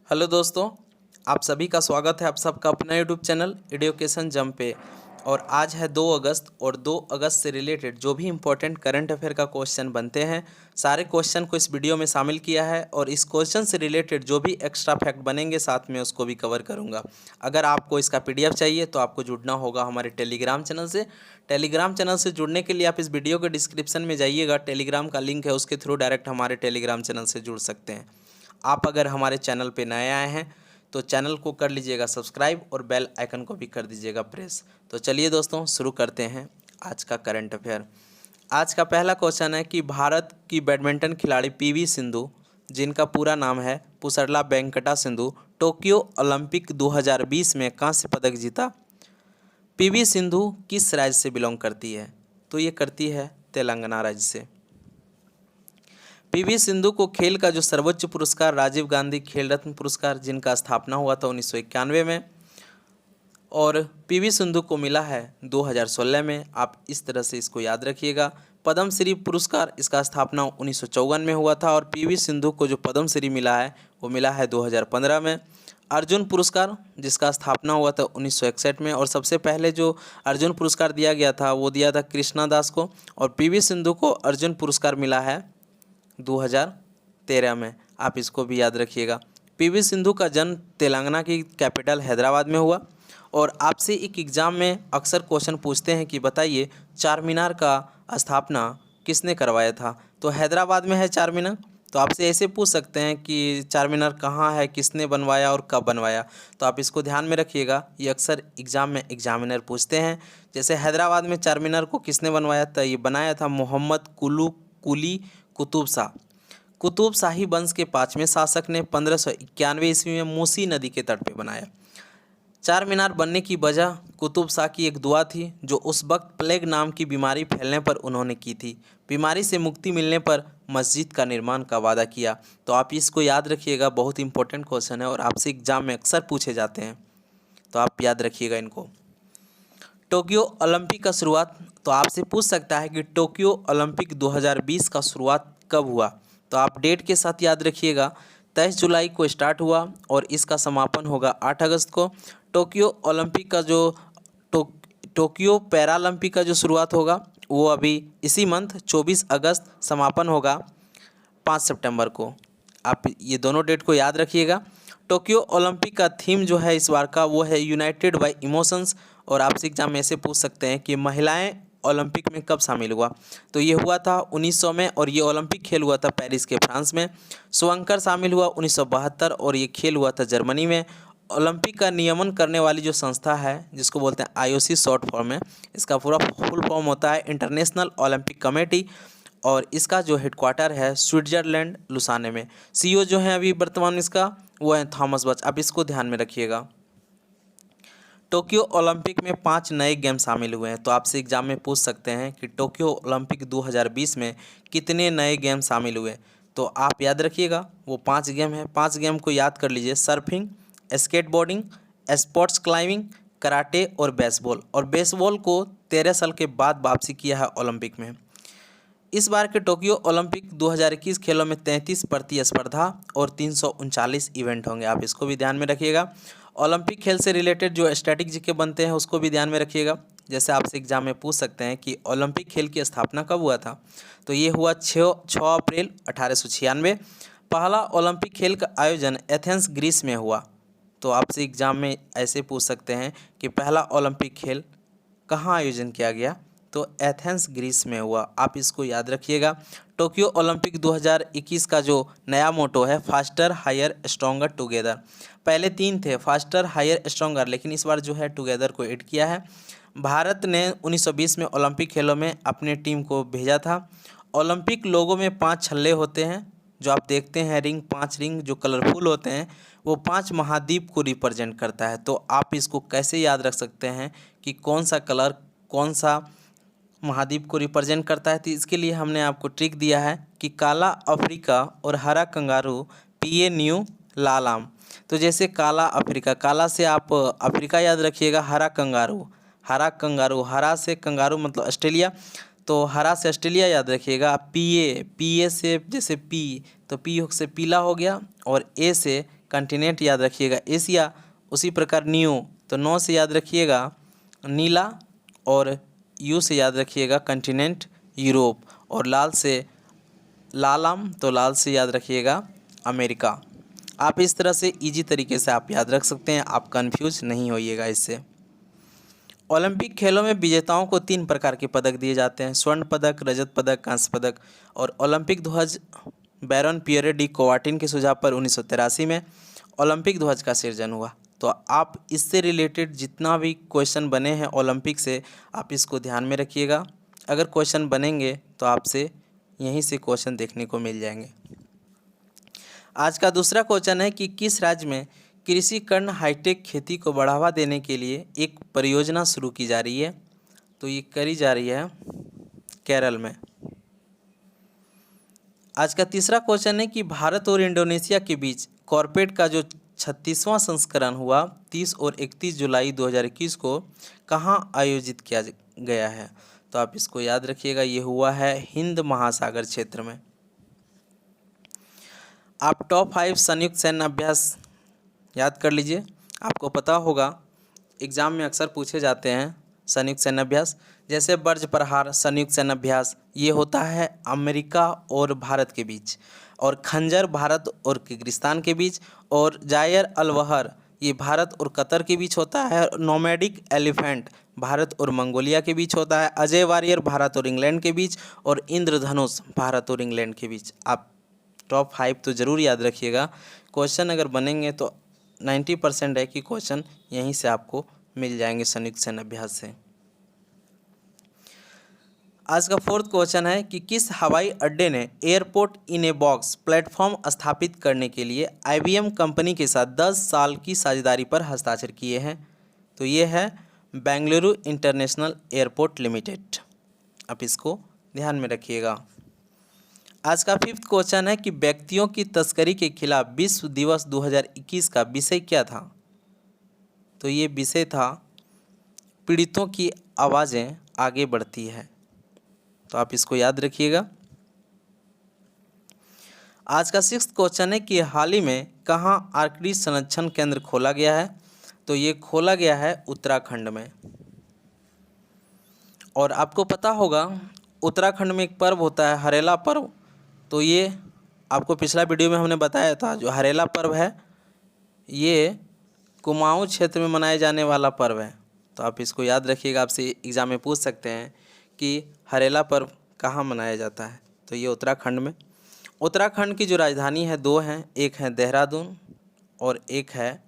Hello दोस्तों, आप सभी का स्वागत है आप सबका अपना यूट्यूब चैनल एडुकेशन जंप पे। और आज है 2 अगस्त और 2 अगस्त से रिलेटेड जो भी इम्पोर्टेंट करंट अफेयर का क्वेश्चन बनते हैं सारे क्वेश्चन को इस वीडियो में शामिल किया है। और इस क्वेश्चन से रिलेटेड जो भी एक्स्ट्रा फैक्ट बनेंगे साथ में उसको भी कवर करूँगा। अगर आपको इसका PDF चाहिए तो आपको जुड़ना होगा हमारे टेलीग्राम चैनल से। टेलीग्राम चैनल से जुड़ने के लिए आप इस वीडियो के डिस्क्रिप्शन में जाइएगा, टेलीग्राम का लिंक है, उसके थ्रू डायरेक्ट हमारे टेलीग्राम चैनल से जुड़ सकते हैं। आप अगर हमारे चैनल पे नए आए हैं तो चैनल को कर लीजिएगा सब्सक्राइब और बेल आइकन को भी कर दीजिएगा प्रेस। तो चलिए दोस्तों शुरू करते हैं आज का करंट अफेयर। आज का पहला क्वेश्चन है कि भारत की बैडमिंटन खिलाड़ी PV सिंधु, जिनका पूरा नाम है पुसरला वेंकटा सिंधु, टोक्यो ओलंपिक 2020 में कांस्य पदक जीता। PV सिंधु किस राज्य से बिलोंग करती है? तो ये करती है तेलंगाना राज्य से। PV सिंधु को खेल का जो सर्वोच्च पुरस्कार राजीव गांधी खेल रत्न पुरस्कार, जिनका स्थापना हुआ था 1991 में, और PV सिंधु को मिला है 2016 में। आप इस तरह से इसको याद रखिएगा। पद्म श्री पुरस्कार, इसका स्थापना 1954 में हुआ था और PV सिंधु को जो पद्म श्री मिला है वो मिला है 2015 में। अर्जुन पुरस्कार, जिसका स्थापना हुआ था 1961 में, और सबसे पहले जो अर्जुन पुरस्कार दिया गया था वो दिया था कृष्णा दास को। और PV सिंधु को अर्जुन पुरस्कार मिला है 2013 में। आप इसको भी याद रखिएगा। PV सिंधु का जन्म तेलंगाना की कैपिटल हैदराबाद में हुआ। और आपसे एक एग्ज़ाम में अक्सर क्वेश्चन पूछते हैं कि बताइए चार मीनार का स्थापना किसने करवाया था? तो हैदराबाद में है चार मीनार। तो आपसे ऐसे पूछ सकते हैं कि चार मीनार कहाँ है, किसने बनवाया और कब बनवाया? तो आप इसको ध्यान में रखिएगा, ये अक्सर एग्ज़ाम में एग्जामिनर पूछते हैं। जैसे हैदराबाद में चार मीनार को किसने बनवाया था? ये बनाया था मोहम्मद कुली कुतुब शाह। कुतुब शाही वंश के 5वें शासक ने 1591 ईस्वी में मूसी नदी के तट पर बनाया। चार मीनार बनने की वजह कुतुब शाह की एक दुआ थी जो उस वक्त प्लेग नाम की बीमारी फैलने पर उन्होंने की थी। बीमारी से मुक्ति मिलने पर मस्जिद का निर्माण का वादा किया। तो आप इसको याद रखिएगा, बहुत इंपॉर्टेंट क्वेश्चन है और आपसे एग्जाम में अक्सर पूछे जाते हैं, तो आप याद रखिएगा इनको। टोक्यो ओलंपिक का शुरुआत, तो आपसे पूछ सकता है कि टोक्यो ओलंपिक 2020 का शुरुआत कब हुआ? तो आप डेट के साथ याद रखिएगा। 23 जुलाई को स्टार्ट हुआ और इसका समापन होगा 8 अगस्त को। टोक्यो ओलंपिक का जो टोक्यो पैरालंपिक का जो शुरुआत होगा वो अभी इसी मंथ 24 अगस्त, समापन होगा 5 सितंबर को। आप ये दोनों डेट को याद रखिएगा। टोक्यो ओलंपिक का थीम जो है इस बार का वो है यूनाइटेड बाय इमोशंस। और आपसे एग्जाम में ऐसे पूछ सकते हैं कि महिलाएं ओलंपिक में कब शामिल हुआ? तो ये हुआ था 1900 में और ये ओलंपिक खेल हुआ था पेरिस के फ्रांस में। स्वयंकर शामिल हुआ 1972 और ये खेल हुआ था जर्मनी में। ओलंपिक का नियमन करने वाली जो संस्था है जिसको बोलते हैं IOC शॉर्ट फॉर्म में, इसका पूरा फुल फॉर्म होता है इंटरनेशनल ओलंपिक कमेटी। और इसका जो हेडक्वार्टर है स्विट्जरलैंड लुसाने में। CEO जो है अभी वर्तमान इसका वो है थॉमस बच। आप इसको ध्यान में रखिएगा। टोक्यो ओलंपिक में 5 नए गेम शामिल हुए हैं। तो आपसे एग्जाम में पूछ सकते हैं कि टोक्यो ओलंपिक 2020 में कितने नए गेम शामिल हुए? तो आप याद रखिएगा वो 5 गेम है। 5 गेम को याद कर लीजिए: surfing, skateboarding, sports climbing, karate और बेसबॉल। और बेसबॉल को 13 साल के बाद वापसी किया है ओलंपिक में। इस बार के टोक्यो ओलंपिक 2021 खेलों में 33 प्रतिस्पर्धा और 339 इवेंट होंगे। आप इसको भी ध्यान में रखिएगा। ओलंपिक खेल से रिलेटेड जो स्टैटिक जीके बनते हैं उसको भी ध्यान में रखिएगा। जैसे आपसे एग्जाम में पूछ सकते हैं कि ओलंपिक खेल की स्थापना कब हुआ था? तो ये हुआ 6 अप्रैल 1896। पहला ओलंपिक खेल का आयोजन एथेंस ग्रीस में हुआ। तो आपसे एग्जाम में ऐसे पूछ सकते हैं कि पहला ओलंपिक खेल कहाँ आयोजन किया गया? तो एथेंस ग्रीस में हुआ। आप इसको याद रखिएगा। टोक्यो ओलंपिक 2021 का जो नया मोटो है फास्टर हायर स्ट्रॉन्गर टुगेदर। पहले 3 थे, फास्टर हायर स्ट्रॉन्गर, लेकिन इस बार जो है टुगेदर को ऐड किया है। भारत ने 1920 में ओलंपिक खेलों में अपने टीम को भेजा था। ओलंपिक लोगों में 5 छल्ले होते हैं जो आप देखते हैं, रिंग 5 रिंग जो कलरफुल होते हैं वो 5 महाद्वीप को रिप्रेजेंट करता है। तो आप इसको कैसे याद रख सकते हैं कि कौन सा कलर कौन सा महाद्वीप को रिप्रेजेंट करता है? तो इसके लिए हमने आपको ट्रिक दिया है कि काला अफ्रीका और हरा कंगारू पिए न्यू लाल आम। तो जैसे काला अफ्रीका, काला से आप अफ्रीका याद रखिएगा, हरा कंगारू, हरा से कंगारू मतलब ऑस्ट्रेलिया, तो हरा से ऑस्ट्रेलिया याद रखिएगा। पीए से जैसे पी, तो पी से पीला हो गया, और ए से कंटिनेंट याद रखिएगा एशिया, उसी प्रकार न्यू तो नो से याद रखिएगा नीला, और यू से याद रखिएगा कंटिनेंट यूरोप, और लाल से लालम तो लाल से याद रखिएगा अमेरिका। आप इस तरह से इजी तरीके से आप याद रख सकते हैं, आप कंफ्यूज नहीं होइएगा इससे। ओलंपिक खेलों में विजेताओं को 3 प्रकार के पदक दिए जाते हैं, स्वर्ण पदक, रजत पदक, कांस्य पदक। और ओलंपिक ध्वज बैरन पियरे डी कोवार्टिन के सुझाव पर 1983 में ओलंपिक ध्वज का सृजन हुआ। तो आप इससे रिलेटेड जितना भी क्वेश्चन बने हैं ओलंपिक से, आप इसको ध्यान में रखिएगा। अगर क्वेश्चन बनेंगे तो आपसे यहीं से क्वेश्चन देखने को मिल जाएंगे। आज का दूसरा क्वेश्चन है कि किस राज्य में कृषिकर्ण हाईटेक खेती को बढ़ावा देने के लिए एक परियोजना शुरू की जा रही है? तो ये करी जा रही है केरल में। आज का तीसरा क्वेश्चन है कि भारत और इंडोनेशिया के बीच कॉर्पेट का जो 36वां संस्करण हुआ 30 और 31 जुलाई 2021 को कहाँ आयोजित किया गया है? तो आप इसको याद रखिएगा, ये हुआ है हिंद महासागर क्षेत्र में। आप टॉप 5 संयुक्त सैन्य अभ्यास याद कर लीजिए। आपको पता होगा एग्जाम में अक्सर पूछे जाते हैं संयुक्त सैन्य अभ्यास, जैसे बर्ज प्रहार संयुक्त सैन्य अभ्यास, ये होता है अमेरिका और भारत के बीच, और खंजर भारत और किर्गिस्तान के बीच, और जायर अलवहर ये भारत और कतर के बीच होता है, नोमैडिक एलिफेंट भारत और मंगोलिया के बीच होता है, अजय वारियर भारत और इंग्लैंड के बीच, और इंद्रधनुष भारत और इंग्लैंड के बीच। आप टॉप 5 तो ज़रूर याद रखिएगा, क्वेश्चन अगर बनेंगे तो 90% है कि क्वेश्चन यहीं से आपको मिल जाएंगे संयुक्त सैन्य अभ्यास से। आज का 4th क्वेश्चन है कि किस हवाई अड्डे ने airport in a box platform स्थापित करने के लिए IBM कंपनी के साथ 10 साल की साझेदारी पर हस्ताक्षर किए हैं? तो ये है बेंगलुरु इंटरनेशनल एयरपोर्ट लिमिटेड। आप इसको ध्यान में रखिएगा। आज का 5th क्वेश्चन है कि व्यक्तियों की तस्करी के खिलाफ विश्व दिवस 2021 का विषय क्या था? तो ये विषय था पीड़ितों की आवाज़ें आगे बढ़ती है। तो आप इसको याद रखिएगा। आज का 6th क्वेश्चन है कि हाल ही में कहाँ आर्कटिक संरक्षण केंद्र खोला गया है? तो ये खोला गया है उत्तराखंड में। और आपको पता होगा उत्तराखंड में एक पर्व होता है हरेला पर्व, तो ये आपको पिछला वीडियो में हमने बताया था। जो हरेला पर्व है ये कुमाऊं क्षेत्र में मनाए जाने वाला पर्व है। तो आप इसको याद रखिएगा, आपसे एग्जाम में पूछ सकते हैं कि हरेला पर्व कहाँ मनाया जाता है? तो ये उत्तराखंड में। उत्तराखंड की जो राजधानी है 2 हैं, एक है देहरादून और एक है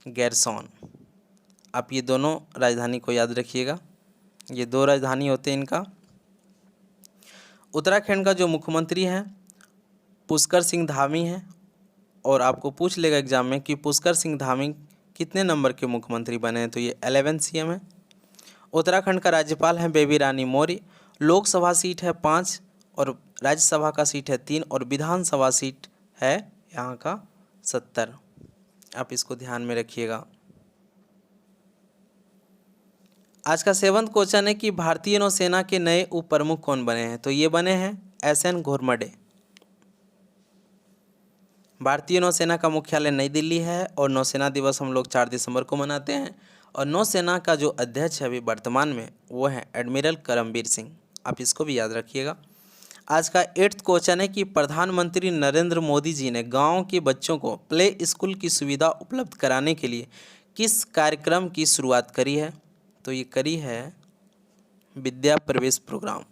गैरसौन। आप ये दोनों राजधानी को याद रखिएगा, ये 2 राजधानी होते हैं इनका। उत्तराखंड का जो मुख्यमंत्री हैं पुष्कर सिंह धामी हैं, और आपको पूछ लेगा एग्जाम में कि पुष्कर सिंह धामी कितने नंबर के मुख्यमंत्री बने हैं? तो ये 11 CM है। उत्तराखंड का राज्यपाल है बेबी रानी मौर्य। लोकसभा सीट है 5 और राज्यसभा का सीट है 3 और विधानसभा सीट है यहाँ का 70। आप इसको ध्यान में रखिएगा। आज का 7th क्वेश्चन है कि भारतीय नौसेना के नए उप प्रमुख कौन बने हैं? तो ये बने हैं SN घोरमडे। भारतीय नौसेना का मुख्यालय नई दिल्ली है और नौसेना दिवस हम लोग 4 दिसंबर को मनाते हैं। और नौसेना का जो अध्यक्ष है अभी वर्तमान में वो है एडमिरल करमबीर सिंह। आप इसको भी याद रखिएगा। आज का 8th क्वेश्चन है कि प्रधानमंत्री नरेंद्र मोदी जी ने गाँव के बच्चों को प्ले स्कूल की सुविधा उपलब्ध कराने के लिए किस कार्यक्रम की शुरुआत करी है? तो ये करी है विद्या प्रवेश प्रोग्राम।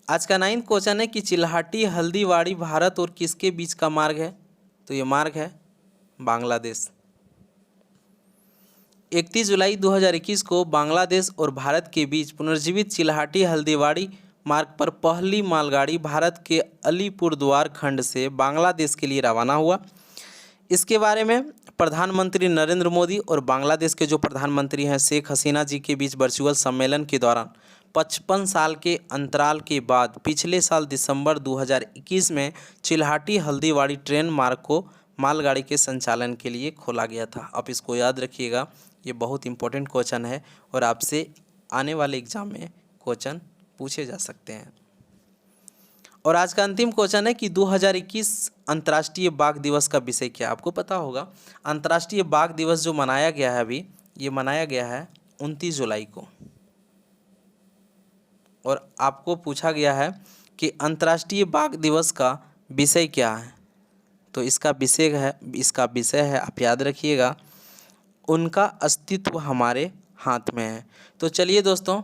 आज का 9th क्वेश्चन है कि चिल्हाटी हल्दीवाड़ी भारत और किसके बीच का मार्ग है? तो ये मार्ग है बांग्लादेश। 31 जुलाई 2021 को बांग्लादेश और भारत के बीच पुनर्जीवित चिल्हाटी हल्दीवाड़ी मार्ग पर पहली मालगाड़ी भारत के अलीपुरद्वार खंड से बांग्लादेश के लिए रवाना हुआ। इसके बारे में प्रधानमंत्री नरेंद्र मोदी और बांग्लादेश के जो प्रधानमंत्री हैं शेख हसीना जी के बीच वर्चुअल सम्मेलन के दौरान 55 साल के अंतराल के बाद पिछले साल दिसंबर 2021 में चिल्हाटी हल्दीवाड़ी ट्रेन मार्ग को मालगाड़ी के संचालन के लिए खोला गया था। आप इसको याद रखिएगा, ये बहुत इंपॉर्टेंट क्वेश्चन है और आपसे आने वाले एग्जाम में क्वेश्चन पूछे जा सकते हैं। और आज का अंतिम क्वेश्चन है कि 2021 अंतर्राष्ट्रीय बाघ दिवस का विषय क्या है। आपको पता होगा अंतर्राष्ट्रीय बाघ दिवस जो मनाया गया है अभी, ये मनाया गया है 29 जुलाई को। और आपको पूछा गया है कि अंतर्राष्ट्रीय बाघ दिवस का विषय क्या है, तो इसका विषय है, आप याद रखिएगा, उनका अस्तित्व हमारे हाथ में है। तो चलिए दोस्तों,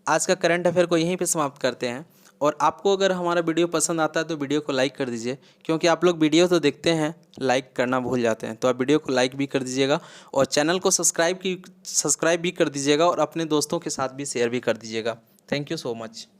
आज का करंट अफेयर को यहीं पे समाप्त करते हैं। और आपको अगर हमारा वीडियो पसंद आता है तो वीडियो को लाइक कर दीजिए, क्योंकि आप लोग वीडियो तो देखते हैं, लाइक करना भूल जाते हैं। तो आप वीडियो को लाइक भी कर दीजिएगा और चैनल को सब्सक्राइब भी कर दीजिएगा और अपने दोस्तों के साथ भी शेयर भी कर दीजिएगा। Thank you so much.